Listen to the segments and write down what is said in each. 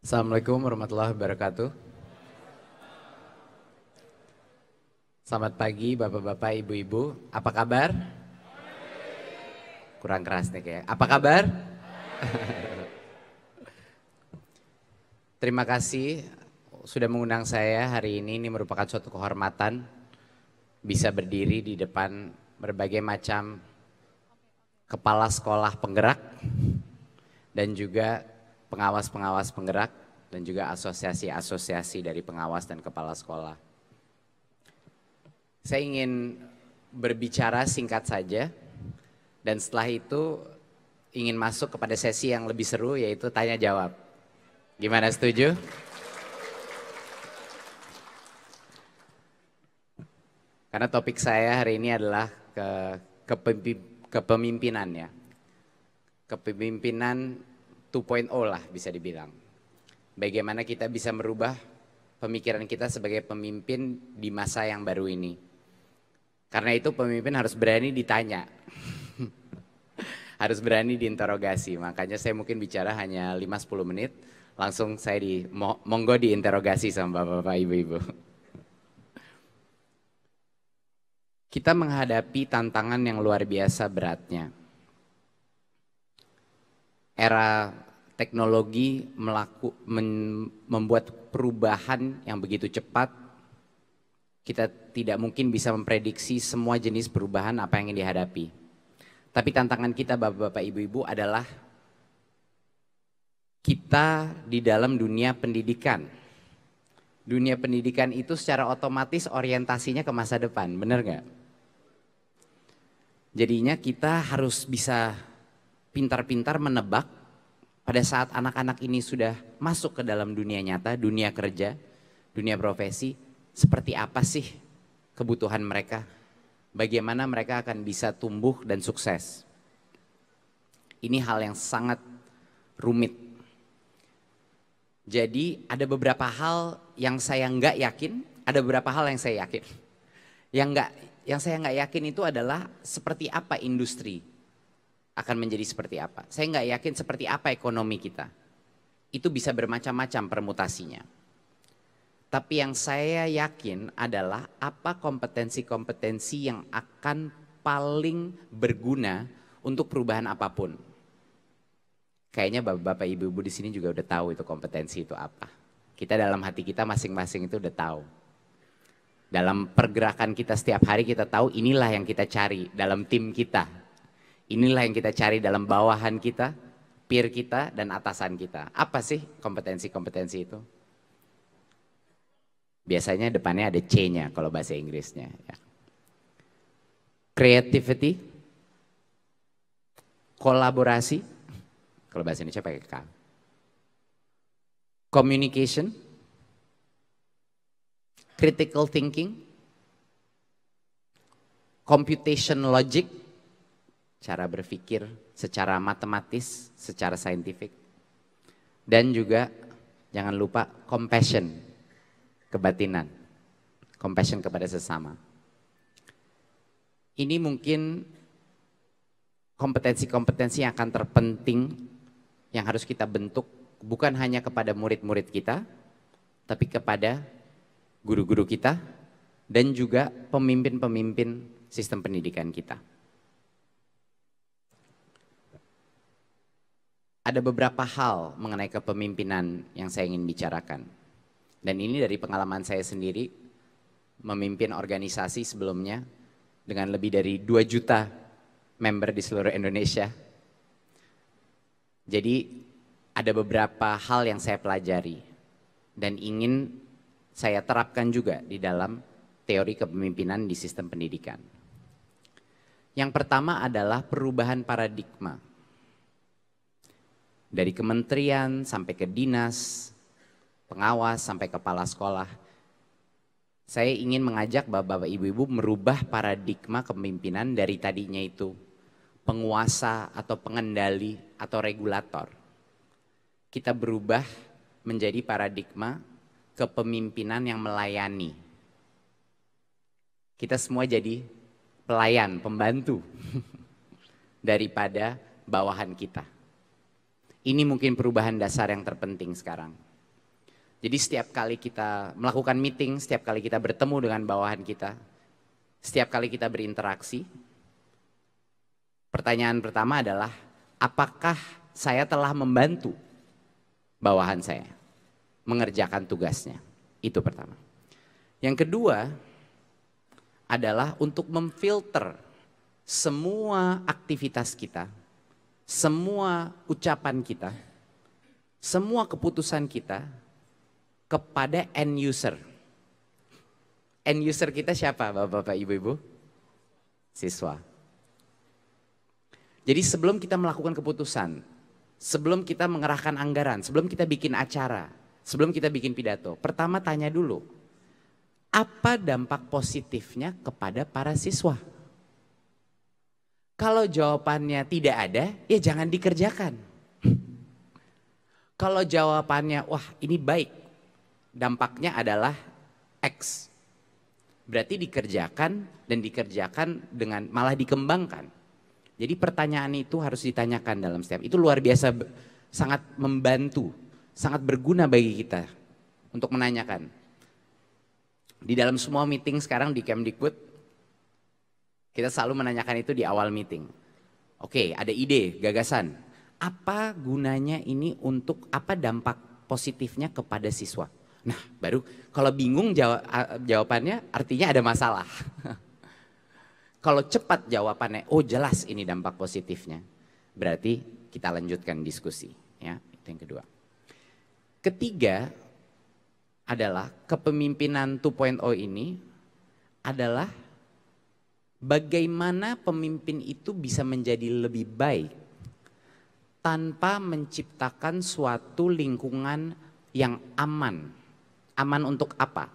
Assalamualaikum warahmatullahi wabarakatuh. Selamat pagi bapak-bapak, ibu-ibu. Apa kabar? Kurang keras nih kayak. Apa kabar? Terima kasih sudah mengundang saya hari ini. Ini merupakan suatu kehormatan bisa berdiri di depan berbagai macam kepala sekolah penggerak dan juga pengawas-pengawas penggerak dan juga asosiasi-asosiasi dari pengawas dan kepala sekolah. Saya ingin berbicara singkat saja dan setelah itu ingin masuk kepada sesi yang lebih seru yaitu tanya jawab. Gimana, setuju? Karena topik saya hari ini adalah kepemimpinan ya. Kepemimpinan 2.0 lah bisa dibilang. Bagaimana kita bisa merubah pemikiran kita sebagai pemimpin di masa yang baru ini. Karena itu pemimpin harus berani ditanya. Harus berani diinterogasi. Makanya saya mungkin bicara hanya 5-10 menit. Langsung saya monggo diinterogasi sama bapak-bapak, ibu-ibu. Kita menghadapi tantangan yang luar biasa beratnya. Era teknologi membuat perubahan yang begitu cepat. Kita tidak mungkin bisa memprediksi semua jenis perubahan apa yang dihadapi. Tapi tantangan kita bapak-bapak, ibu-ibu adalah kita di dalam dunia pendidikan. Dunia pendidikan itu secara otomatis orientasinya ke masa depan, benar nggak? Jadinya kita harus bisa pintar-pintar menebak pada saat anak-anak ini sudah masuk ke dalam dunia nyata, dunia kerja, dunia profesi, seperti apa sih kebutuhan mereka? Bagaimana mereka akan bisa tumbuh dan sukses? Ini hal yang sangat rumit. Jadi ada beberapa hal yang saya nggak yakin, ada beberapa hal yang saya yakin. Yang saya nggak yakin itu adalah seperti apa industri akan menjadi seperti apa. Saya nggak yakin seperti apa ekonomi kita. Itu bisa bermacam-macam permutasinya. Tapi yang saya yakin adalah apa kompetensi-kompetensi yang akan paling berguna untuk perubahan apapun. Kayaknya bapak-bapak, ibu-ibu di sini juga udah tahu itu kompetensi itu apa. Kita dalam hati kita masing-masing itu udah tahu. Dalam pergerakan kita setiap hari kita tahu inilah yang kita cari dalam tim kita. Inilah yang kita cari dalam bawahan kita, peer kita, dan atasan kita. Apa sih kompetensi-kompetensi itu? Biasanya depannya ada C-nya kalau bahasa Inggrisnya. Ya. Creativity, kolaborasi, kalau bahasa Indonesia pakai K. Communication, critical thinking, computation logic, cara berpikir secara matematis, secara saintifik. Dan juga jangan lupa compassion, kebatinan, compassion kepada sesama. Ini mungkin kompetensi-kompetensi yang akan terpenting yang harus kita bentuk bukan hanya kepada murid-murid kita, tapi kepada guru-guru kita dan juga pemimpin-pemimpin sistem pendidikan kita. Ada beberapa hal mengenai kepemimpinan yang saya ingin bicarakan. Dan ini dari pengalaman saya sendiri memimpin organisasi sebelumnya dengan lebih dari 2 juta member di seluruh Indonesia. Jadi ada beberapa hal yang saya pelajari dan ingin saya terapkan juga di dalam teori kepemimpinan di sistem pendidikan. Yang pertama adalah perubahan paradigma. Dari kementerian sampai ke dinas, pengawas sampai kepala sekolah. Saya ingin mengajak bapak-bapak, ibu-ibu merubah paradigma kepemimpinan dari tadinya itu penguasa atau pengendali atau regulator. Kita berubah menjadi paradigma kepemimpinan yang melayani. Kita semua jadi pelayan, pembantu daripada bawahan kita. Ini mungkin perubahan dasar yang terpenting sekarang. Jadi setiap kali kita melakukan meeting, setiap kali kita bertemu dengan bawahan kita, setiap kali kita berinteraksi, pertanyaan pertama adalah, apakah saya telah membantu bawahan saya mengerjakan tugasnya? Itu pertama. Yang kedua adalah untuk memfilter semua aktivitas kita, semua ucapan kita, semua keputusan kita kepada end user. End user kita siapa, Bapak-bapak, Ibu-ibu? Siswa. Jadi sebelum kita melakukan keputusan, sebelum kita mengerahkan anggaran, sebelum kita bikin acara, sebelum kita bikin pidato, pertama tanya dulu, apa dampak positifnya kepada para siswa? Kalau jawabannya tidak ada, ya jangan dikerjakan. Kalau jawabannya, wah ini baik, dampaknya adalah X, berarti dikerjakan dan dikerjakan dengan malah dikembangkan. Jadi pertanyaan itu harus ditanyakan dalam setiap, itu luar biasa, sangat membantu, sangat berguna bagi kita untuk menanyakan. Di dalam semua meeting sekarang di Kemdikbud, kita selalu menanyakan itu di awal meeting. Oke, ada ide, gagasan, apa gunanya ini untuk, apa dampak positifnya kepada siswa? Nah baru kalau bingung jawabannya artinya ada masalah. Kalau cepat jawabannya, oh jelas ini dampak positifnya, berarti kita lanjutkan diskusi. Ya, itu yang kedua. Ketiga adalah kepemimpinan 2.0 ini adalah bagaimana pemimpin itu bisa menjadi lebih baik tanpa menciptakan suatu lingkungan yang aman. Aman untuk apa?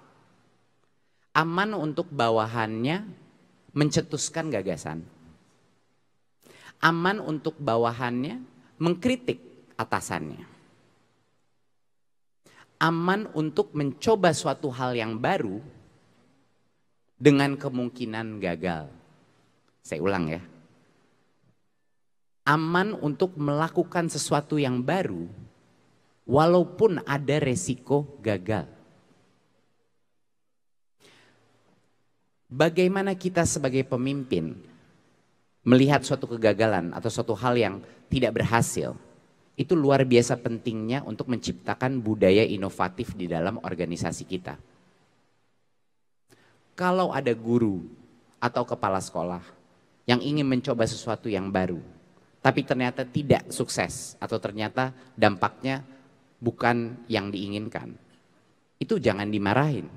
Aman untuk bawahannya mencetuskan gagasan. Aman untuk bawahannya mengkritik atasannya. Aman untuk mencoba suatu hal yang baru dengan kemungkinan gagal. Saya ulang ya. Aman untuk melakukan sesuatu yang baru walaupun ada resiko gagal. Bagaimana kita sebagai pemimpin melihat suatu kegagalan atau suatu hal yang tidak berhasil, itu luar biasa pentingnya untuk menciptakan budaya inovatif di dalam organisasi kita. Kalau ada guru atau kepala sekolah yang ingin mencoba sesuatu yang baru, tapi ternyata tidak sukses atau ternyata dampaknya bukan yang diinginkan, itu jangan dimarahin.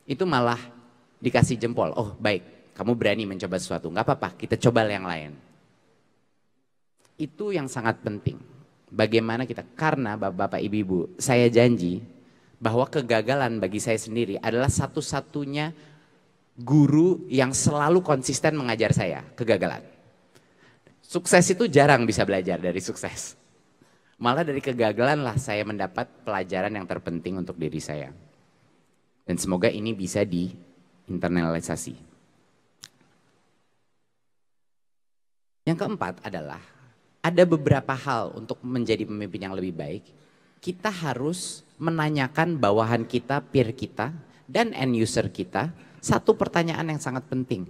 Itu malah dikasih jempol, oh baik kamu berani mencoba sesuatu, nggak apa-apa kita coba yang lain. Itu yang sangat penting. Bagaimana kita, karena bapak-bapak ibu-ibu, saya janji bahwa kegagalan bagi saya sendiri adalah satu-satunya guru yang selalu konsisten mengajar saya kegagalan. Sukses itu jarang bisa belajar dari sukses. Malah dari kegagalan lah saya mendapat pelajaran yang terpenting untuk diri saya. Dan semoga ini bisa diinternalisasi. Yang keempat adalah, ada beberapa hal untuk menjadi pemimpin yang lebih baik. Kita harus menanyakan bawahan kita, peer kita, dan end user kita satu pertanyaan yang sangat penting.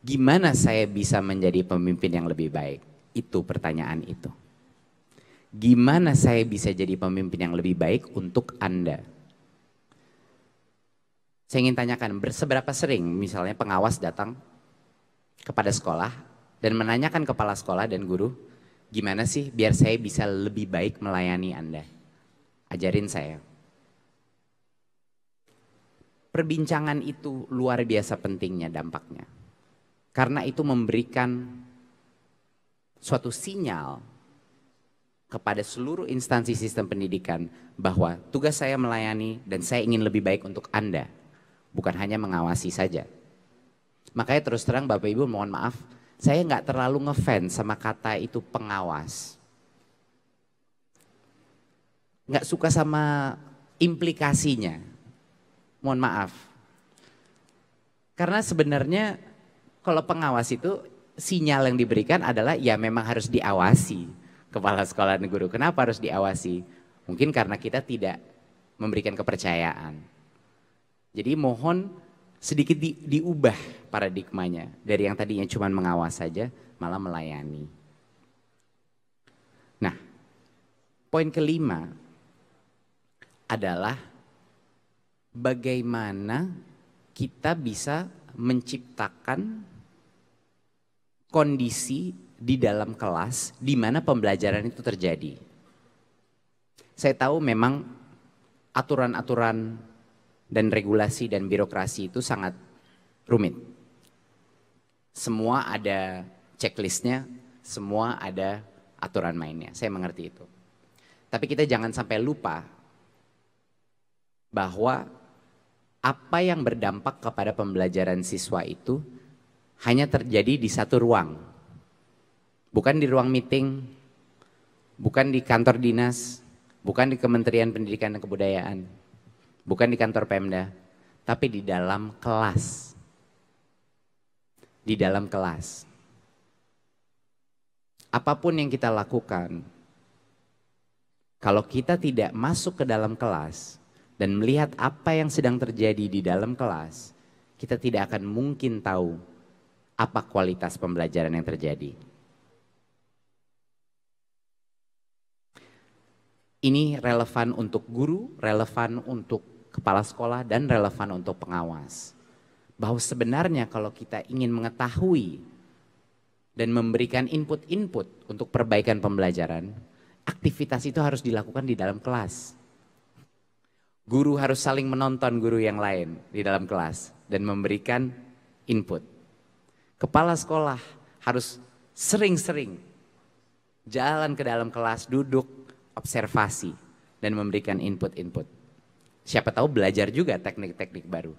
Gimana saya bisa menjadi pemimpin yang lebih baik? Itu pertanyaan itu. Gimana saya bisa jadi pemimpin yang lebih baik untuk Anda? Saya ingin tanyakan, seberapa sering misalnya pengawas datang kepada sekolah dan menanyakan kepala sekolah dan guru, gimana sih biar saya bisa lebih baik melayani Anda? Ajarin saya. Perbincangan itu luar biasa pentingnya dampaknya. Karena itu memberikan suatu sinyal kepada seluruh instansi sistem pendidikan bahwa tugas saya melayani dan saya ingin lebih baik untuk Anda, bukan hanya mengawasi saja. Makanya terus terang Bapak Ibu mohon maaf, saya nggak terlalu ngefans sama kata itu pengawas. Nggak suka sama implikasinya, mohon maaf. Karena sebenarnya kalau pengawas itu sinyal yang diberikan adalah ya memang harus diawasi. kepala sekolah dan guru. Kenapa harus diawasi? Mungkin karena kita tidak memberikan kepercayaan. Jadi mohon sedikit diubah paradigmanya. Dari yang tadinya cuma mengawas saja, malah melayani. Nah, poin kelima adalah bagaimana kita bisa menciptakan kondisi di dalam kelas di mana pembelajaran itu terjadi. Saya tahu memang aturan-aturan dan regulasi dan birokrasi itu sangat rumit. Semua ada checklistnya, semua ada aturan mainnya. Saya mengerti itu. Tapi kita jangan sampai lupa bahwa apa yang berdampak kepada pembelajaran siswa itu hanya terjadi di satu ruang. Bukan di ruang meeting, bukan di kantor dinas, bukan di Kementerian Pendidikan dan Kebudayaan, bukan di kantor Pemda, tapi di dalam kelas. Di dalam kelas. Apapun yang kita lakukan, kalau kita tidak masuk ke dalam kelas dan melihat apa yang sedang terjadi di dalam kelas, kita tidak akan mungkin tahu apa kualitas pembelajaran yang terjadi. Ini relevan untuk guru, relevan untuk kepala sekolah, dan relevan untuk pengawas. Bahwa sebenarnya kalau kita ingin mengetahui dan memberikan input-input untuk perbaikan pembelajaran, aktivitas itu harus dilakukan di dalam kelas. Guru harus saling menonton guru yang lain di dalam kelas dan memberikan input. Kepala sekolah harus sering-sering jalan ke dalam kelas, duduk, observasi, dan memberikan input-input. Siapa tahu belajar juga teknik-teknik baru.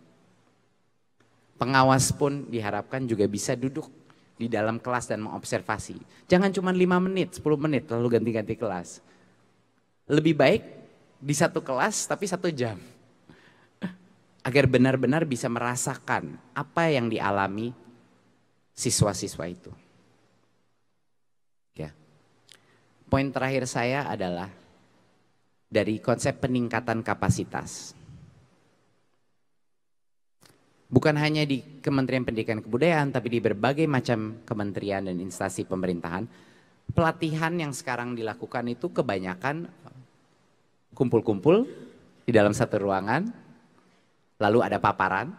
Pengawas pun diharapkan juga bisa duduk di dalam kelas dan mengobservasi. Jangan cuma 5 menit, 10 menit lalu ganti-ganti kelas. Lebih baik di satu kelas tapi 1 jam. Agar benar-benar bisa merasakan apa yang dialami siswa-siswa itu. Ya. Poin terakhir saya adalah dari konsep peningkatan kapasitas. Bukan hanya di Kementerian Pendidikan dan Kebudayaan, tapi di berbagai macam kementerian dan instansi pemerintahan, pelatihan yang sekarang dilakukan itu kebanyakan kumpul-kumpul di dalam satu ruangan, lalu ada paparan,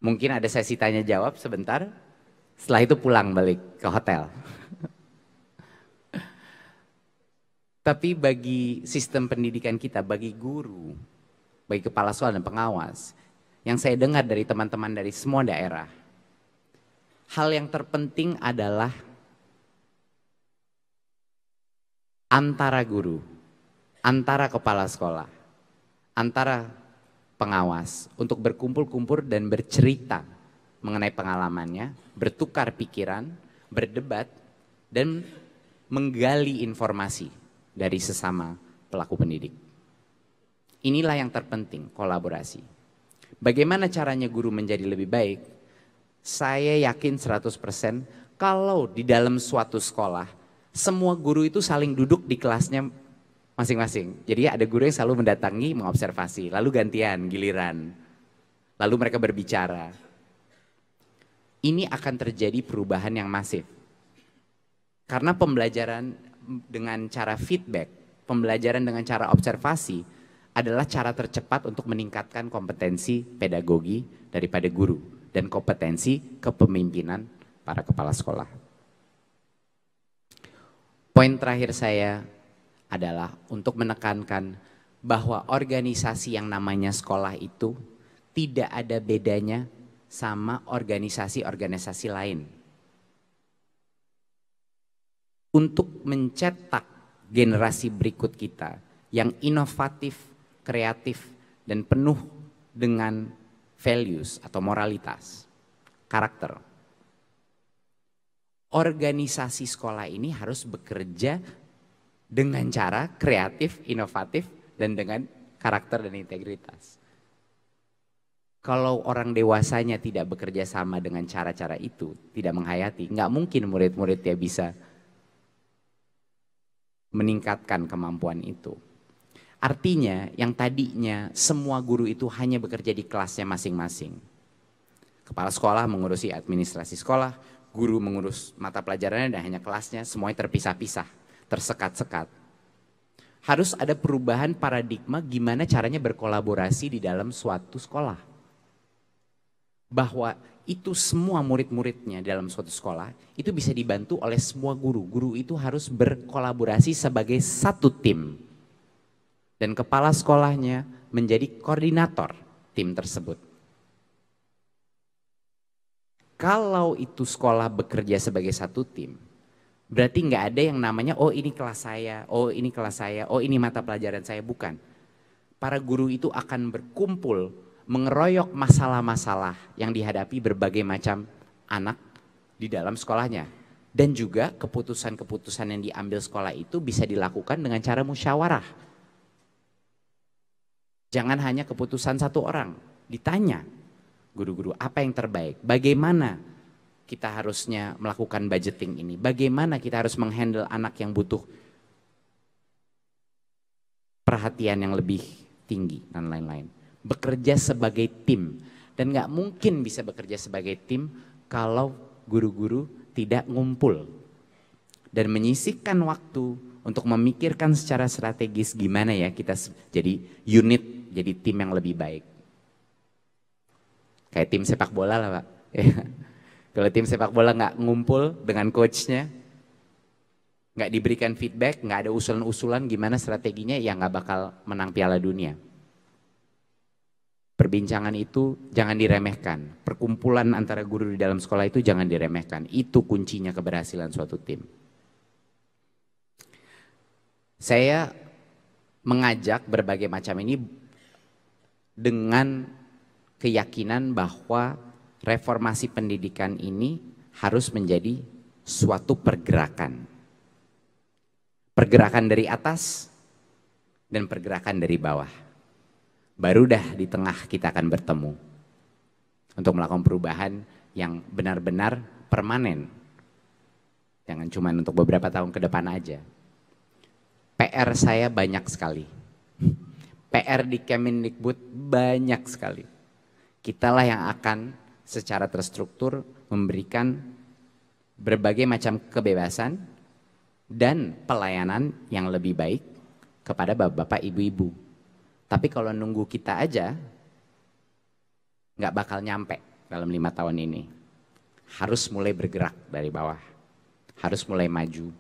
mungkin ada sesi tanya jawab sebentar, setelah itu pulang balik ke hotel. Tapi bagi sistem pendidikan kita, bagi guru, bagi kepala sekolah dan pengawas, yang saya dengar dari teman-teman dari semua daerah, hal yang terpenting adalah antara guru, antara kepala sekolah, antara pengawas untuk berkumpul-kumpul dan bercerita mengenai pengalamannya, bertukar pikiran, berdebat, dan menggali informasi dari sesama pelaku pendidik. Inilah yang terpenting, kolaborasi. Bagaimana caranya guru menjadi lebih baik? Saya yakin 100% kalau di dalam suatu sekolah, semua guru itu saling duduk di kelasnya masing-masing. Jadi ada guru yang selalu mendatangi, mengobservasi, lalu gantian, giliran. Lalu mereka berbicara. Ini akan terjadi perubahan yang masif. Karena pembelajaran dengan cara feedback, pembelajaran dengan cara observasi adalah cara tercepat untuk meningkatkan kompetensi pedagogi daripada guru dan kompetensi kepemimpinan para kepala sekolah. Poin terakhir saya adalah untuk menekankan bahwa organisasi yang namanya sekolah itu tidak ada bedanya sama organisasi-organisasi lain. Untuk mencetak generasi berikut kita yang inovatif, kreatif, dan penuh dengan values atau moralitas, karakter. Organisasi sekolah ini harus bekerja dengan cara kreatif, inovatif, dan dengan karakter dan integritas. Kalau orang dewasanya tidak bekerja sama dengan cara-cara itu, tidak menghayati, nggak mungkin murid-muridnya bisa meningkatkan kemampuan itu. Artinya yang tadinya semua guru itu hanya bekerja di kelasnya masing-masing. Kepala sekolah mengurusi administrasi sekolah, guru mengurus mata pelajarannya dan hanya kelasnya, semuanya terpisah-pisah, tersekat-sekat. Harus ada perubahan paradigma gimana caranya berkolaborasi di dalam suatu sekolah. Bahwa itu semua murid-muridnya dalam suatu sekolah itu bisa dibantu oleh semua guru. Guru itu harus berkolaborasi sebagai satu tim. Dan kepala sekolahnya menjadi koordinator tim tersebut. Kalau itu sekolah bekerja sebagai satu tim, berarti nggak ada yang namanya oh ini kelas saya, oh ini kelas saya, oh ini mata pelajaran saya, bukan. Para guru itu akan berkumpul mengeroyok masalah-masalah yang dihadapi berbagai macam anak di dalam sekolahnya. Dan juga keputusan-keputusan yang diambil sekolah itu bisa dilakukan dengan cara musyawarah. Jangan hanya keputusan satu orang, ditanya guru-guru apa yang terbaik, bagaimana kita harusnya melakukan budgeting ini, bagaimana kita harus menghandle anak yang butuh perhatian yang lebih tinggi dan lain-lain. Bekerja sebagai tim, dan gak mungkin bisa bekerja sebagai tim kalau guru-guru tidak ngumpul dan menyisihkan waktu untuk memikirkan secara strategis gimana ya kita jadi unit, jadi tim yang lebih baik. Kayak tim sepak bola lah Pak. Kalau tim sepak bola nggak ngumpul dengan coachnya, nggak diberikan feedback, nggak ada usulan-usulan gimana strateginya, ya nggak bakal menang Piala Dunia. Perbincangan itu jangan diremehkan. Perkumpulan antara guru di dalam sekolah itu jangan diremehkan. Itu kuncinya keberhasilan suatu tim. Saya mengajak berbagai macam ini dengan keyakinan bahwa reformasi pendidikan ini harus menjadi suatu pergerakan. Pergerakan dari atas dan pergerakan dari bawah. Baru dah di tengah kita akan bertemu untuk melakukan perubahan yang benar-benar permanen. Jangan cuma untuk beberapa tahun ke depan aja. PR saya banyak sekali. PR di Kemendikbud banyak sekali. Kitalah yang akan secara terstruktur memberikan berbagai macam kebebasan dan pelayanan yang lebih baik kepada bapak-bapak, ibu-ibu. Tapi kalau nunggu kita aja, nggak bakal nyampe dalam 5 tahun ini. Harus mulai bergerak dari bawah, harus mulai maju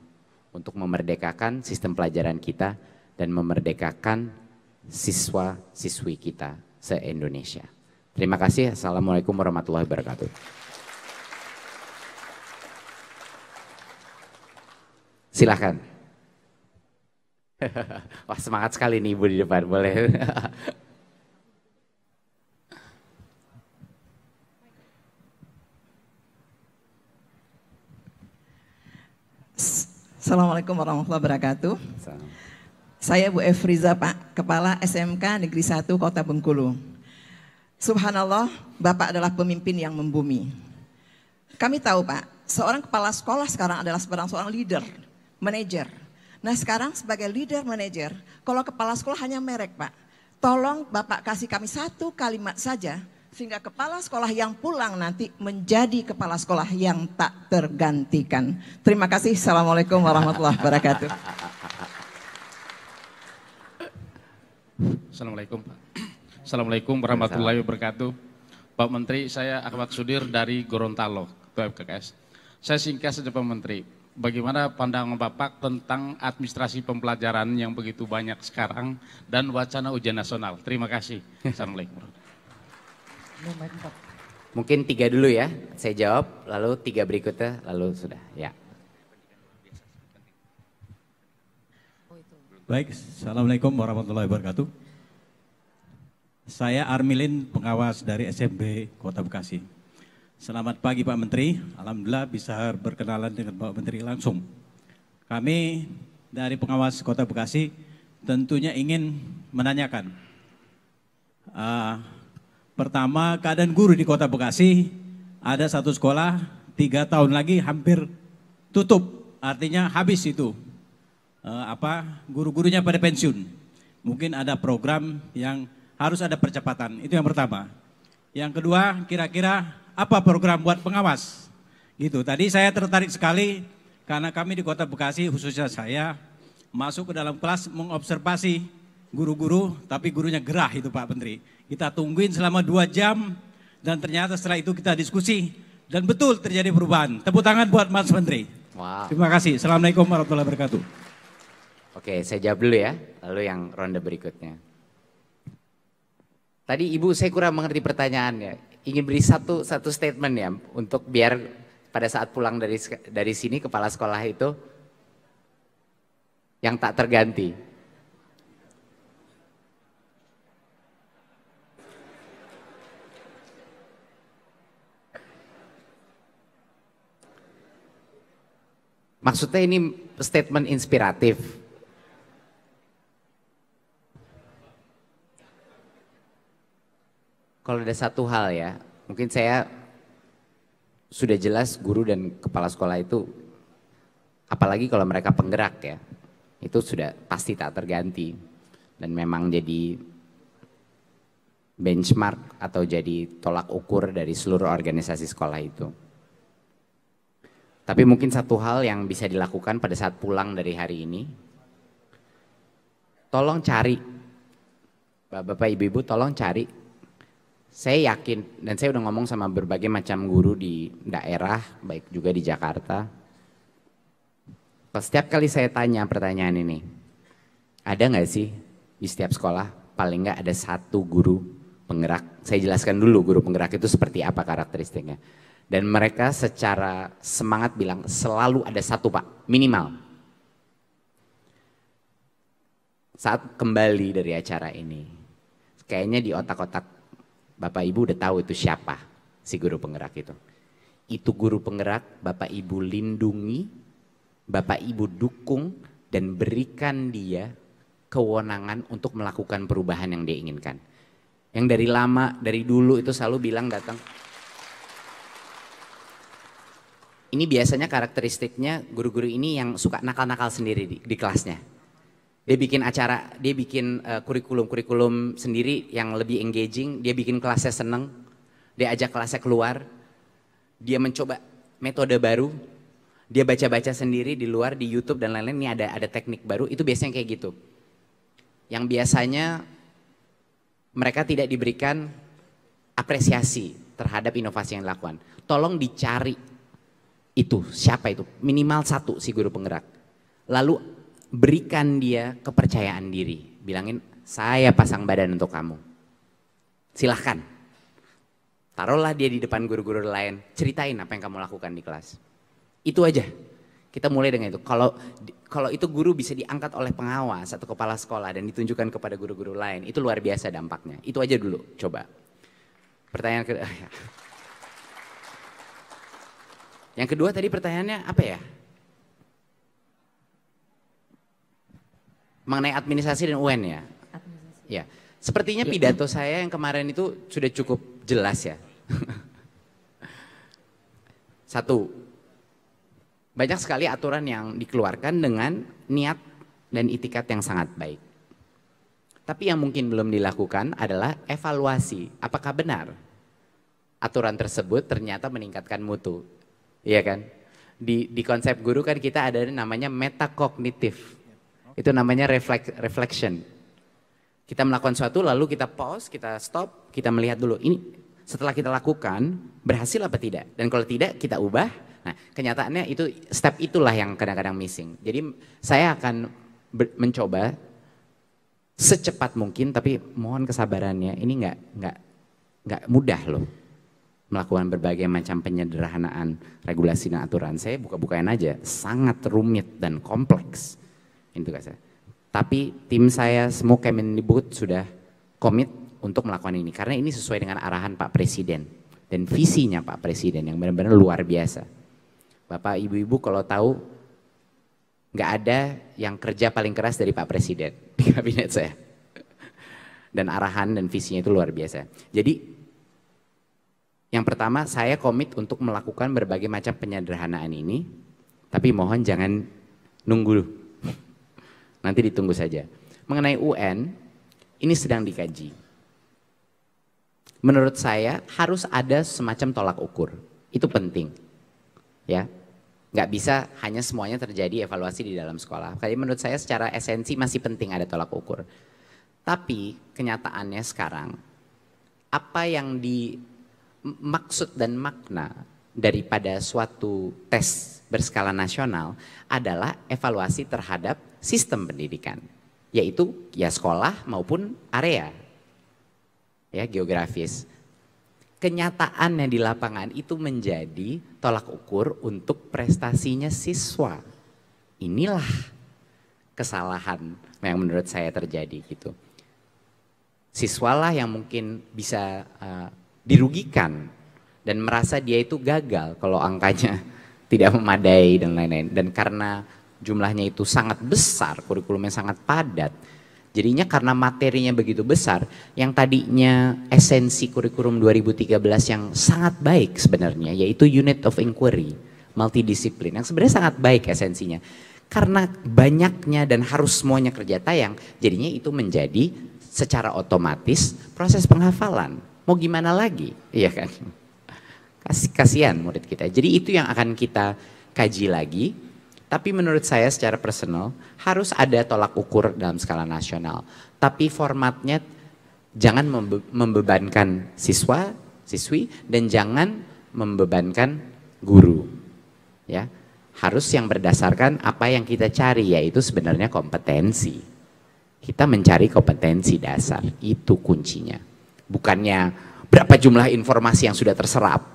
untuk memerdekakan sistem pelajaran kita dan memerdekakan siswa-siswi kita se-Indonesia. Terima kasih. Assalamualaikum warahmatullahi wabarakatuh. Silahkan. Wah, semangat sekali nih Ibu di depan, boleh. Assalamualaikum warahmatullahi wabarakatuh. Saya Bu Efriza Pak, Kepala SMK Negeri 1 Kota Bengkulu. Subhanallah, Bapak adalah pemimpin yang membumi. Kami tahu Pak, seorang kepala sekolah sekarang adalah seorang leader, manajer. Nah sekarang sebagai leader manajer, kalau kepala sekolah hanya merek Pak. Tolong Bapak kasih kami satu kalimat saja, sehingga kepala sekolah yang pulang nanti menjadi kepala sekolah yang tak tergantikan. Terima kasih. Assalamualaikum warahmatullahi wabarakatuh. Assalamualaikum Pak. Assalamualaikum warahmatullahi wabarakatuh. Pak Menteri, saya Ahmad Sudir dari Gorontalo, Ketua FKKS. Saya singkat saja Pak Menteri, bagaimana pandangan Bapak tentang administrasi pembelajaran yang begitu banyak sekarang dan wacana ujian nasional? Terima kasih. Assalamualaikum. Mungkin 3 dulu ya, saya jawab, lalu 3 berikutnya, lalu sudah ya. Baik, Assalamualaikum warahmatullahi wabarakatuh. Saya Armilin, pengawas dari SMB Kota Bekasi. Selamat pagi Pak Menteri, alhamdulillah bisa berkenalan dengan Pak Menteri langsung. Kami dari pengawas Kota Bekasi tentunya ingin menanyakan. Pertama, keadaan guru di Kota Bekasi, ada satu sekolah 3 tahun lagi hampir tutup, artinya habis itu. guru-gurunya pada pensiun. Mungkin ada program yang harus ada percepatan, itu yang pertama. Yang kedua, kira-kira apa program buat pengawas? Gitu. Tadi saya tertarik sekali karena kami di Kota Bekasi, khususnya saya, masuk ke dalam kelas mengobservasi guru-guru, tapi gurunya gerah itu Pak Menteri. Kita tungguin selama 2 jam dan ternyata setelah itu kita diskusi dan betul terjadi perubahan. Tepuk tangan buat Mas Menteri. Wow. Terima kasih. Assalamualaikum warahmatullahi wabarakatuh. Oke, saya jawab dulu ya, lalu yang ronde berikutnya. Tadi Ibu saya kurang mengerti pertanyaannya. Ingin beri satu statement ya, untuk biar pada saat pulang dari sini kepala sekolah itu yang tak terganti. Maksudnya ini statement inspiratif. Kalau ada satu hal ya, mungkin saya sudah jelas guru dan kepala sekolah itu, apalagi kalau mereka penggerak ya, itu sudah pasti tak terganti. Dan memang jadi benchmark atau jadi tolak ukur dari seluruh organisasi sekolah itu. Tapi mungkin satu hal yang bisa dilakukan pada saat pulang dari hari ini, tolong cari, Bapak Ibu tolong cari. Saya yakin, dan saya udah ngomong sama berbagai macam guru di daerah, baik juga di Jakarta. Setiap kali saya tanya pertanyaan ini, ada nggak sih di setiap sekolah paling nggak ada satu guru penggerak? Saya jelaskan dulu guru penggerak itu seperti apa karakteristiknya. Dan mereka secara semangat bilang selalu ada satu Pak, minimal. Saat kembali dari acara ini, kayaknya di otak-otak Bapak Ibu udah tahu itu siapa si guru penggerak itu. Itu guru penggerak Bapak Ibu lindungi, Bapak Ibu dukung dan berikan dia kewenangan untuk melakukan perubahan yang dia inginkan. Yang dari lama, dari dulu itu selalu bilang datang. Ini biasanya karakteristiknya guru-guru ini yang suka nakal-nakal sendiri di kelasnya. Dia bikin acara, dia bikin kurikulum sendiri yang lebih engaging, dia bikin kelasnya seneng, dia ajak kelasnya keluar, dia mencoba metode baru, dia baca-baca sendiri di luar, di YouTube dan lain-lain, ini ada teknik baru, itu biasanya kayak gitu. Yang biasanya mereka tidak diberikan apresiasi terhadap inovasi yang dilakukan. Tolong dicari itu, siapa itu, minimal satu si guru penggerak. Lalu berikan dia kepercayaan diri, bilangin saya pasang badan untuk kamu, silahkan. Taruhlah dia di depan guru-guru lain, ceritain apa yang kamu lakukan di kelas. Itu aja, kita mulai dengan itu. Kalau itu guru bisa diangkat oleh pengawas atau kepala sekolah dan ditunjukkan kepada guru-guru lain, itu luar biasa dampaknya. Itu aja dulu, coba. Pertanyaan kedua. Yang kedua tadi pertanyaannya apa ya? Mengenai administrasi dan UN ya. Ya, sepertinya pidato saya yang kemarin itu sudah cukup jelas ya. Satu, banyak sekali aturan yang dikeluarkan dengan niat dan itikat yang sangat baik. Tapi yang mungkin belum dilakukan adalah evaluasi, apakah benar aturan tersebut ternyata meningkatkan mutu. Iya kan? Di konsep guru kan kita ada namanya metakognitif. Itu namanya reflection. Kita melakukan sesuatu lalu kita pause, kita stop, kita melihat dulu. Ini setelah kita lakukan berhasil apa tidak? Dan kalau tidak kita ubah. Nah kenyataannya itu step itulah yang kadang-kadang missing. Jadi saya akan mencoba secepat mungkin, tapi mohon kesabarannya. Ini nggak mudah loh. Melakukan berbagai macam penyederhanaan regulasi dan aturan. Saya buka-bukain aja, sangat rumit dan kompleks. Itu kan saya. Tapi tim saya semua Kemendikbud sudah komit untuk melakukan ini karena ini sesuai dengan arahan Pak Presiden dan visinya Pak Presiden yang benar-benar luar biasa. Bapak Ibu-ibu kalau tahu nggak ada yang kerja paling keras dari Pak Presiden di kabinet saya. Dan arahan dan visinya itu luar biasa. Jadi yang pertama saya komit untuk melakukan berbagai macam penyederhanaan ini, tapi mohon jangan nunggu. Nanti ditunggu saja. Mengenai UN, ini sedang dikaji. Menurut saya harus ada semacam tolak ukur. Itu penting. Ya. Nggak bisa hanya semuanya terjadi evaluasi di dalam sekolah. Jadi menurut saya secara esensi masih penting ada tolak ukur. Tapi kenyataannya sekarang, apa yang dimaksud dan makna daripada suatu tes berskala nasional adalah evaluasi terhadap sistem pendidikan. Yaitu ya sekolah maupun area ya geografis. Kenyataannya di lapangan itu menjadi tolak ukur untuk prestasinya siswa. Inilah kesalahan yang menurut saya terjadi gitu. Siswalah yang mungkin bisa dirugikan dan merasa dia itu gagal kalau angkanya tidak memadai dan lain-lain. Dan karena jumlahnya itu sangat besar, kurikulumnya sangat padat, jadinya karena materinya begitu besar, yang tadinya esensi kurikulum 2013 yang sangat baik sebenarnya, yaitu unit of inquiry, multidisiplin, yang sebenarnya sangat baik esensinya. Karena banyaknya dan harus semuanya kerja tayang, jadinya itu menjadi secara otomatis proses penghafalan. Mau gimana lagi? Iya kan? Kasihan murid kita. Jadi itu yang akan kita kaji lagi. Tapi menurut saya secara personal harus ada tolak ukur dalam skala nasional. Tapi formatnya jangan membebankan siswa, siswi dan jangan membebankan guru. Ya, harus yang berdasarkan apa yang kita cari, yaitu sebenarnya kompetensi. Kita mencari kompetensi dasar, itu kuncinya. Bukannya berapa jumlah informasi yang sudah terserap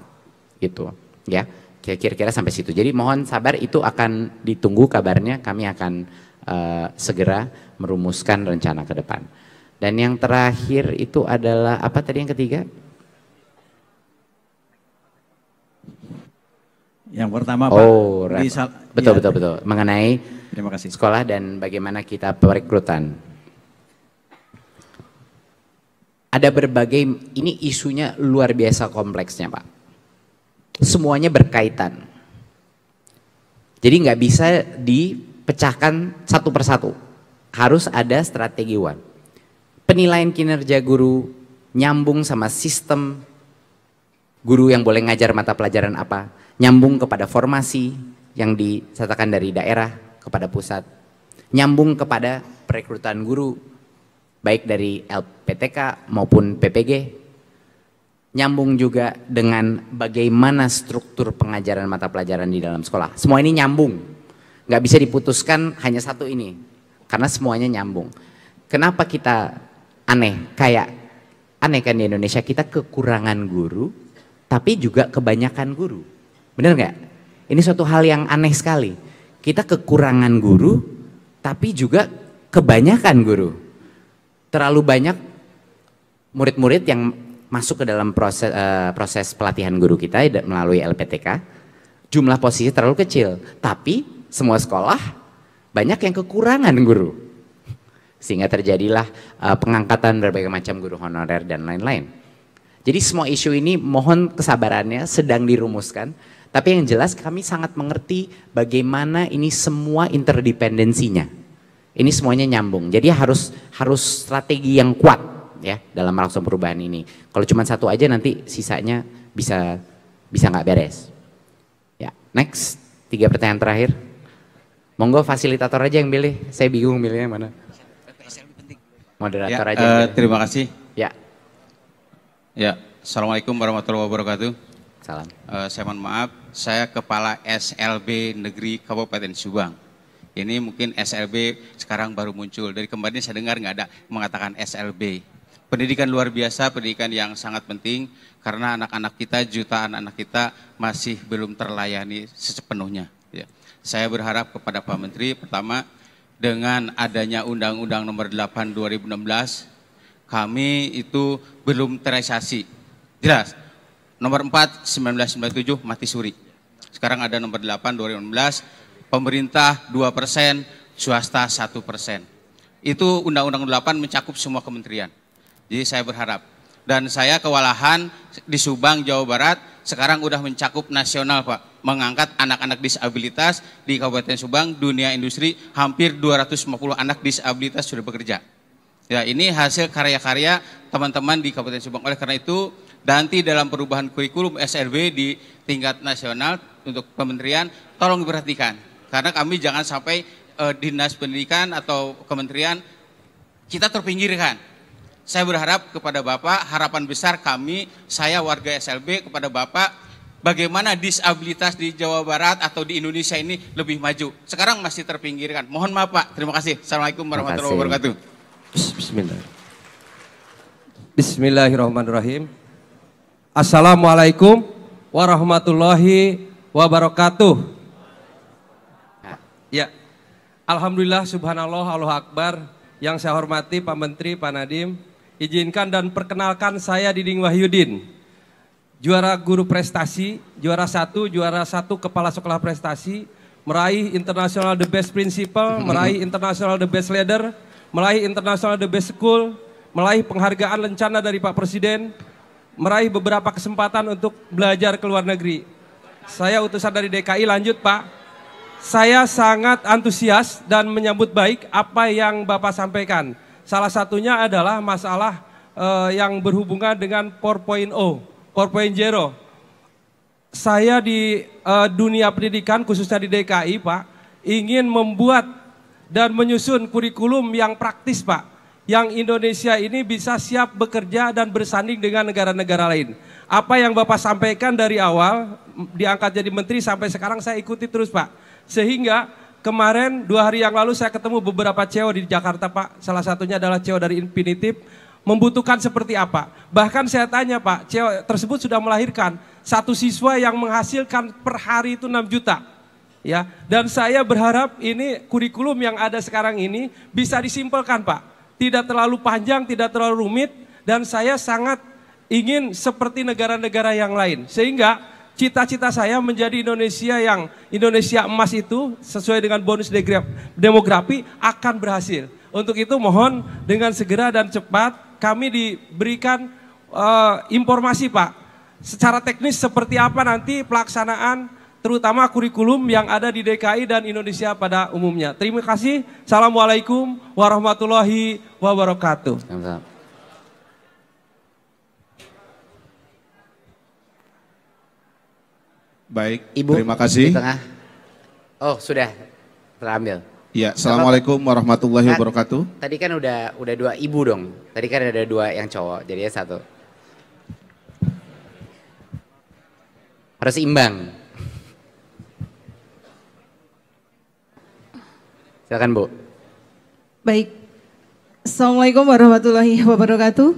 gitu, ya. Kira-kira sampai situ. Jadi mohon sabar, itu akan ditunggu kabarnya. Kami akan segera merumuskan rencana ke depan. Dan yang terakhir itu adalah apa tadi yang ketiga? Yang pertama Pak. Betul. Mengenai terima kasih. Sekolah dan bagaimana kita perekrutan. Ada berbagai, ini isunya luar biasa kompleksnya Pak. Semuanya berkaitan. Jadi nggak bisa dipecahkan satu persatu. Harus ada strategi one. Penilaian kinerja guru nyambung sama sistem guru yang boleh ngajar mata pelajaran apa. Nyambung kepada formasi yang disatakan dari daerah kepada pusat. Nyambung kepada perekrutan guru baik dari LPTK maupun PPG. Nyambung juga dengan bagaimana struktur pengajaran mata pelajaran di dalam sekolah. Semua ini nyambung. Nggak bisa diputuskan hanya satu ini. Karena semuanya nyambung. Kenapa kita aneh? Kayak aneh kan di Indonesia, kita kekurangan guru, tapi juga kebanyakan guru. Bener nggak? Ini suatu hal yang aneh sekali. Kita kekurangan guru, tapi juga kebanyakan guru. Terlalu banyak murid-murid yang masuk ke dalam proses pelatihan guru kita melalui LPTK, jumlah posisi terlalu kecil, tapi semua sekolah banyak yang kekurangan guru, sehingga terjadilah pengangkatan berbagai macam guru honorer dan lain-lain. Jadi semua isu ini mohon kesabarannya, sedang dirumuskan, tapi yang jelas kami sangat mengerti bagaimana ini semua interdependensinya. Ini semuanya nyambung, jadi harus strategi yang kuat ya dalam melakukan perubahan ini. Kalau cuma satu aja nanti sisanya bisa nggak beres. Ya, next, 3 pertanyaan terakhir. Monggo fasilitator aja yang pilih. Saya bingung milihnya mana. Moderator aja. Terima kasih. Ya. Ya, assalamualaikum warahmatullahi wabarakatuh. Salam. Saya mohon maaf, saya Kepala SLB Negeri Kabupaten Subang. Ini mungkin SLB sekarang baru muncul. Dari kemarin saya dengar nggak ada mengatakan SLB. Pendidikan luar biasa, pendidikan yang sangat penting karena anak-anak kita, jutaan anak kita masih belum terlayani sepenuhnya. Ya. Saya berharap kepada Pak Menteri, pertama dengan adanya Undang-Undang Nomor 8 2016, kami itu belum terrealisasi. Jelas, Nomor 4 1997 mati suri. Sekarang ada Nomor 8 2016, pemerintah 2%, swasta 1%. Itu Undang-Undang 8 mencakup semua kementerian. Jadi saya berharap, dan saya kewalahan di Subang, Jawa Barat, sekarang udah mencakup nasional Pak, mengangkat anak-anak disabilitas di Kabupaten Subang. Dunia industri hampir 250 anak disabilitas sudah bekerja. Ya, ini hasil karya-karya teman-teman di Kabupaten Subang. Oleh karena itu, nanti dalam perubahan kurikulum SLB di tingkat nasional untuk kementerian, tolong diperhatikan. Karena kami jangan sampai dinas pendidikan atau kementerian kita terpinggirkan. Saya berharap kepada Bapak, harapan besar kami, saya warga SLB kepada Bapak, bagaimana disabilitas di Jawa Barat atau di Indonesia ini lebih maju. Sekarang masih terpinggirkan. Mohon maaf Pak, terima kasih. Assalamualaikum warahmatullahi wabarakatuh. Bismillah. Bismillahirrahmanirrahim. Assalamualaikum warahmatullahi wabarakatuh. Ya, alhamdulillah, subhanallah, Allahu Akbar. Yang saya hormati Pak Menteri, Pak Nadiem, izinkan dan perkenalkan saya Diding Wahyudin, juara guru prestasi, juara 1 kepala sekolah prestasi, meraih international the best principal, meraih international the best leader, meraih international the best school, meraih penghargaan lencana dari Pak Presiden, meraih beberapa kesempatan untuk belajar ke luar negeri. Saya utusan dari DKI, lanjut Pak. Saya sangat antusias dan menyambut baik apa yang Bapak sampaikan. Salah satunya adalah masalah yang berhubungan dengan 4.0. Saya di dunia pendidikan khususnya di DKI Pak, ingin membuat dan menyusun kurikulum yang praktis Pak. Yang Indonesia ini bisa siap bekerja dan bersanding dengan negara-negara lain. Apa yang Bapak sampaikan dari awal, diangkat jadi menteri sampai sekarang saya ikuti terus Pak. Sehingga kemarin 2 hari yang lalu saya ketemu beberapa CEO di Jakarta Pak. Salah satunya adalah CEO dari Infinitive. Membutuhkan seperti apa? Bahkan saya tanya Pak, CEO tersebut sudah melahirkan 1 siswa yang menghasilkan per hari itu 6 juta. Ya, dan saya berharap ini kurikulum yang ada sekarang ini bisa disimpelkan Pak. Tidak terlalu panjang, tidak terlalu rumit, dan saya sangat ingin seperti negara-negara yang lain. Sehingga cita-cita saya menjadi Indonesia yang Indonesia emas itu sesuai dengan bonus demografi akan berhasil. Untuk itu mohon dengan segera dan cepat kami diberikan informasi Pak. Secara teknis seperti apa nanti pelaksanaan terutama kurikulum yang ada di DKI dan Indonesia pada umumnya. Terima kasih. Assalamualaikum warahmatullahi wabarakatuh. Baik, Ibu, terima kasih. di tengah. Oh, sudah terambil. Ya, Assalamualaikum warahmatullahi wabarakatuh. Tadi kan udah 2 ibu dong. Tadi kan ada 2 yang cowok, jadinya 1. Harus imbang. Silakan Bu. Baik. Assalamualaikum warahmatullahi wabarakatuh.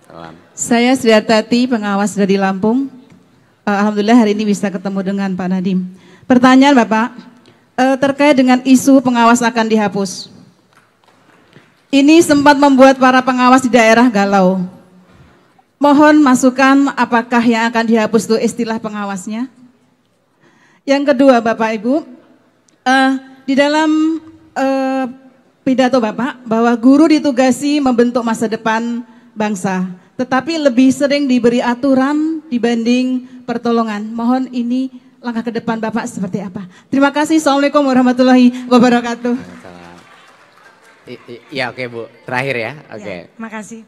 Salam. Saya Sri Hartati, pengawas dari Lampung. Alhamdulillah hari ini bisa ketemu dengan Pak Nadiem. Pertanyaan Bapak, terkait dengan isu pengawas akan dihapus. Ini sempat membuat para pengawas di daerah galau. Mohon masukan apakah yang akan dihapus itu istilah pengawasnya. Yang kedua Bapak Ibu, di dalam pidato Bapak bahwa guru ditugasi membentuk masa depan bangsa. Tetapi lebih sering diberi aturan dibanding pertolongan. Mohon ini langkah ke depan Bapak seperti apa? Terima kasih. Assalamualaikum warahmatullahi wabarakatuh. Iya oke Bu, terakhir ya. Oke. Ya, makasih.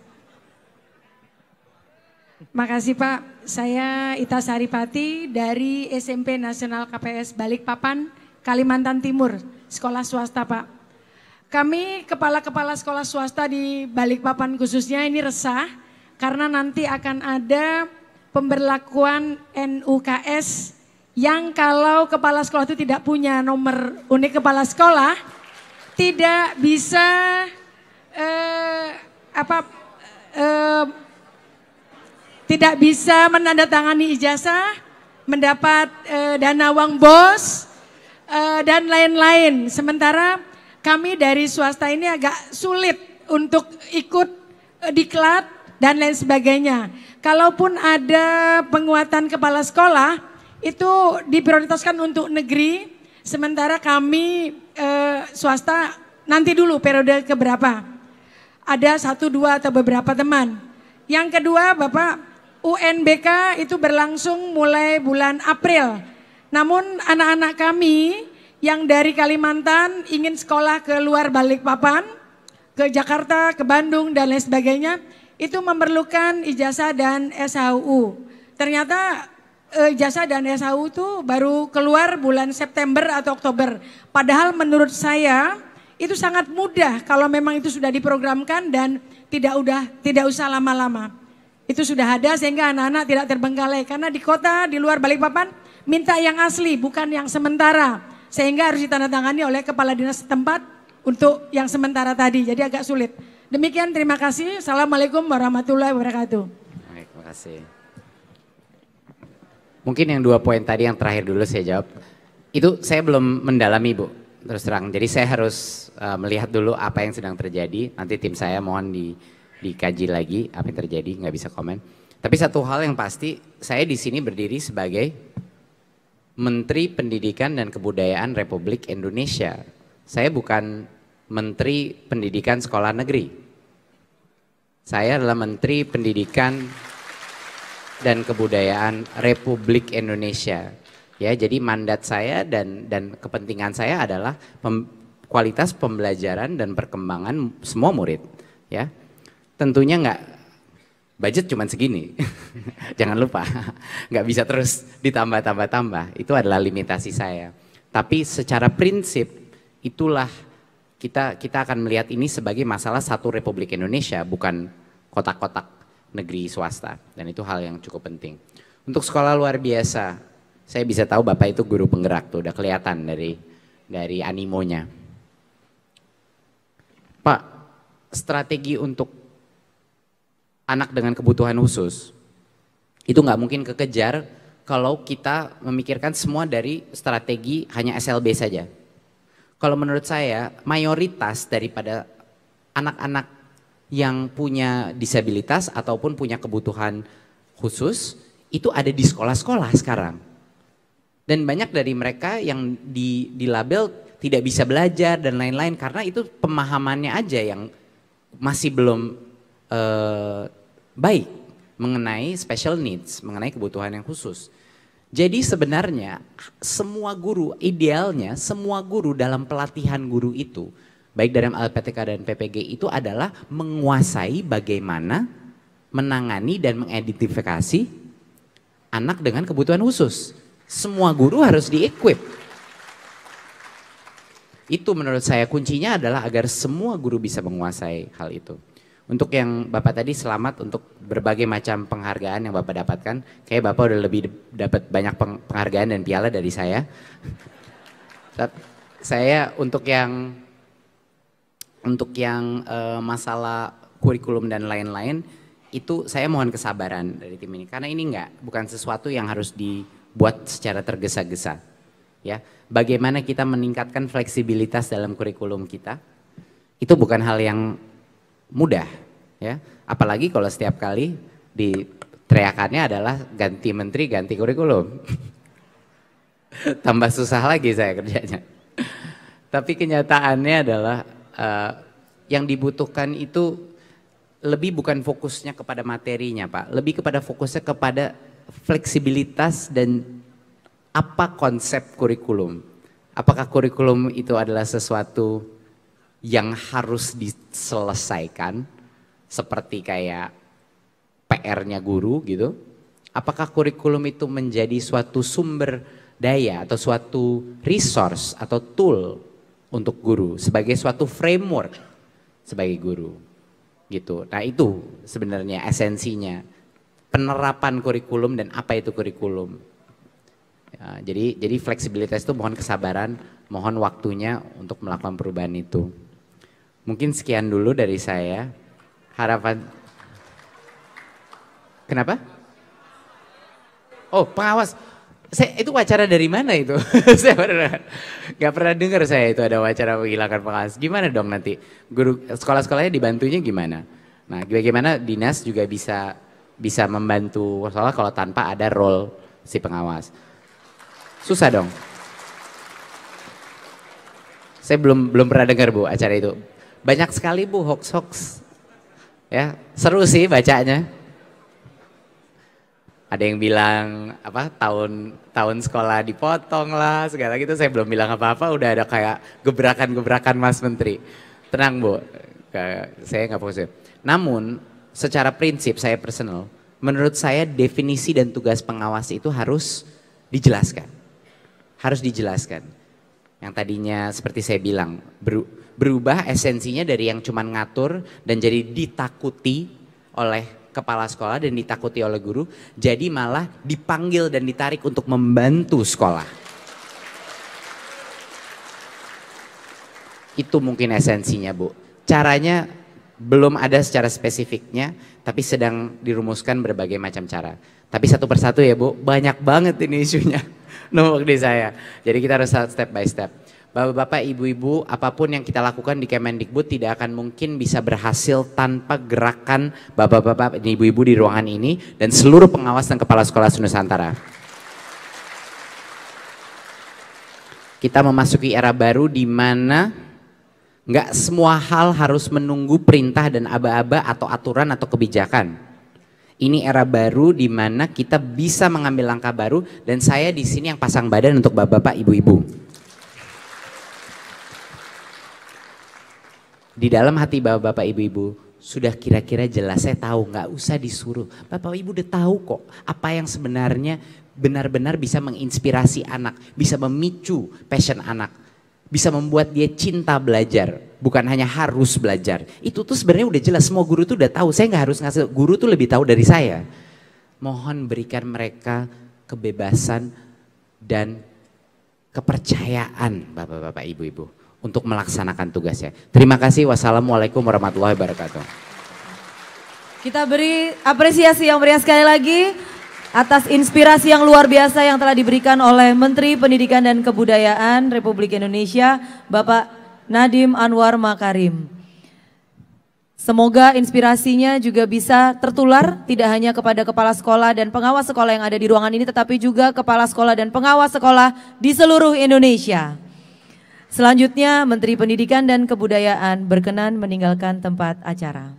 Makasih Pak. Saya Ita Saripati dari SMP Nasional KPS Balikpapan, Kalimantan Timur, sekolah swasta Pak. Kami kepala-kepala sekolah swasta di Balikpapan khususnya ini resah. Karena nanti akan ada pemberlakuan NUKS yang kalau kepala sekolah itu tidak punya nomor unik kepala sekolah, tidak bisa tidak bisa menandatangani ijazah, mendapat dana uang bos dan lain-lain. Sementara kami dari swasta ini agak sulit untuk ikut diklat dan lain sebagainya. Kalaupun ada penguatan kepala sekolah, itu diprioritaskan untuk negeri, sementara kami swasta nanti dulu periode keberapa. Ada 1, 2 atau beberapa teman. Yang kedua Bapak, UNBK itu berlangsung mulai bulan April. Namun anak-anak kami yang dari Kalimantan ingin sekolah ke luar Balikpapan, ke Jakarta, ke Bandung dan lain sebagainya, itu memerlukan ijazah dan SHU. Ternyata ijazah dan SHU itu baru keluar bulan September atau Oktober. Padahal menurut saya itu sangat mudah kalau memang itu sudah diprogramkan dan tidak usah lama-lama. Itu sudah ada sehingga anak-anak tidak terbengkalai. Karena di kota, di luar Balikpapan minta yang asli bukan yang sementara. Sehingga harus ditandatangani oleh kepala dinas setempat untuk yang sementara tadi. Jadi agak sulit. Demikian, terima kasih. Assalamualaikum warahmatullahi wabarakatuh. Baik, terima kasih. Mungkin yang 2 poin tadi yang terakhir dulu saya jawab. Itu saya belum mendalami Bu, terus terang. Jadi saya harus melihat dulu apa yang sedang terjadi. Nanti tim saya mohon dikaji lagi apa yang terjadi, nggak bisa komen. Tapi satu hal yang pasti, saya di sini berdiri sebagai Menteri Pendidikan dan Kebudayaan Republik Indonesia. Saya bukan Menteri Pendidikan Sekolah Negeri. Saya adalah Menteri Pendidikan dan Kebudayaan Republik Indonesia. Ya, jadi mandat saya dan kepentingan saya adalah kualitas pembelajaran dan perkembangan semua murid. Ya, tentunya nggak budget cuma segini. Jangan lupa, nggak bisa terus ditambah-tambah. Itu adalah limitasi saya. Tapi secara prinsip itulah kita akan melihat ini sebagai masalah satu Republik Indonesia, bukan kotak-kotak negeri swasta. Dan itu hal yang cukup penting. Untuk sekolah luar biasa, saya bisa tahu Bapak itu guru penggerak tuh, udah kelihatan dari animonya. Pak, strategi untuk anak dengan kebutuhan khusus itu nggak mungkin kekejar kalau kita memikirkan semua dari strategi hanya SLB saja. Kalau menurut saya mayoritas daripada anak-anak yang punya disabilitas ataupun punya kebutuhan khusus itu ada di sekolah-sekolah sekarang. Dan banyak dari mereka yang dilabel tidak bisa belajar dan lain-lain karena itu pemahamannya aja yang masih belum baik mengenai special needs, mengenai kebutuhan yang khusus. Jadi sebenarnya semua guru, idealnya semua guru dalam pelatihan guru itu, baik dalam LPTK dan PPG itu adalah menguasai bagaimana menangani dan mengidentifikasi anak dengan kebutuhan khusus. Semua guru harus di-equip. Itu menurut saya kuncinya adalah agar semua guru bisa menguasai hal itu. Untuk yang Bapak tadi selamat untuk berbagai macam penghargaan yang Bapak dapatkan. Kayak Bapak udah lebih dapat banyak penghargaan dan piala dari saya. Saya untuk yang masalah kurikulum dan lain-lain itu saya mohon kesabaran dari tim ini. Karena ini bukan sesuatu yang harus dibuat secara tergesa-gesa. Ya, bagaimana kita meningkatkan fleksibilitas dalam kurikulum kita itu bukan hal yang mudah, ya. Apalagi kalau setiap kali teriakannya adalah ganti menteri, ganti kurikulum. Tambah susah lagi saya kerjanya. Tapi kenyataannya adalah yang dibutuhkan itu lebih bukan fokusnya kepada materinya, Pak. Lebih kepada fokusnya kepada fleksibilitas dan apa konsep kurikulum. Apakah kurikulum itu adalah sesuatu yang harus diselesaikan seperti kayak PR-nya guru gitu. Apakah kurikulum itu menjadi suatu sumber daya atau suatu resource atau tool untuk guru sebagai suatu framework sebagai guru gitu. Nah itu sebenarnya esensinya penerapan kurikulum dan apa itu kurikulum. Ya, jadi fleksibilitas itu mohon kesabaran, mohon waktunya untuk melakukan perubahan itu. Mungkin sekian dulu dari saya. Harapan. Kenapa? Oh, pengawas. Itu wawancara dari mana itu? Saya nggak pernah dengar saya itu ada wacara menghilangkan pengawas. Gimana dong nanti? Guru sekolah-sekolahnya dibantunya gimana? Nah, bagaimana dinas juga bisa membantu soalnya kalau tanpa ada role si pengawas. Susah dong. Saya belum pernah dengar Bu acara itu. Banyak sekali Bu hoax-hoax. Ya, seru sih bacanya. Ada yang bilang apa tahun sekolah dipotong lah segala gitu. Saya belum bilang apa-apa udah ada kayak gebrakan-gebrakan Mas Menteri. Tenang Bu, saya nggak fokus. Namun secara prinsip saya personal, menurut saya definisi dan tugas pengawas itu harus dijelaskan. Harus dijelaskan. Yang tadinya seperti saya bilang berubah esensinya dari yang cuman ngatur dan jadi ditakuti oleh kepala sekolah dan ditakuti oleh guru, jadi malah dipanggil dan ditarik untuk membantu sekolah. Itu mungkin esensinya Bu. Caranya belum ada secara spesifiknya, tapi sedang dirumuskan berbagai macam cara. Tapi satu persatu ya Bu, banyak banget ini isunya numpuk di saya. Jadi kita harus step by step. Bapak-bapak, ibu-ibu, apapun yang kita lakukan di Kemendikbud tidak akan mungkin bisa berhasil tanpa gerakan bapak-bapak dan ibu-ibu di ruangan ini dan seluruh pengawas dan kepala sekolah Nusantara. Kita memasuki era baru di mana nggak semua hal harus menunggu perintah dan aba-aba atau aturan atau kebijakan. Ini era baru di mana kita bisa mengambil langkah baru dan saya di sini yang pasang badan untuk bapak-bapak, ibu-ibu. Di dalam hati bapak-bapak, ibu-ibu sudah kira-kira jelas, saya tahu nggak usah disuruh. Bapak ibu udah tahu kok apa yang sebenarnya benar-benar bisa menginspirasi anak, bisa memicu passion anak, bisa membuat dia cinta belajar, bukan hanya harus belajar. Itu tuh sebenarnya udah jelas, semua guru tuh udah tahu. Saya nggak harus ngasih, guru tuh lebih tahu dari saya. Mohon berikan mereka kebebasan dan kepercayaan bapak-bapak, ibu-ibu untuk melaksanakan tugasnya. Terima kasih. Wassalamualaikum warahmatullahi wabarakatuh. Kita beri apresiasi yang meriah sekali lagi atas inspirasi yang luar biasa yang telah diberikan oleh Menteri Pendidikan dan Kebudayaan Republik Indonesia, Bapak Nadiem Anwar Makarim. Semoga inspirasinya juga bisa tertular tidak hanya kepada kepala sekolah dan pengawas sekolah yang ada di ruangan ini, tetapi juga kepala sekolah dan pengawas sekolah di seluruh Indonesia. Selanjutnya Menteri Pendidikan dan Kebudayaan berkenan meninggalkan tempat acara.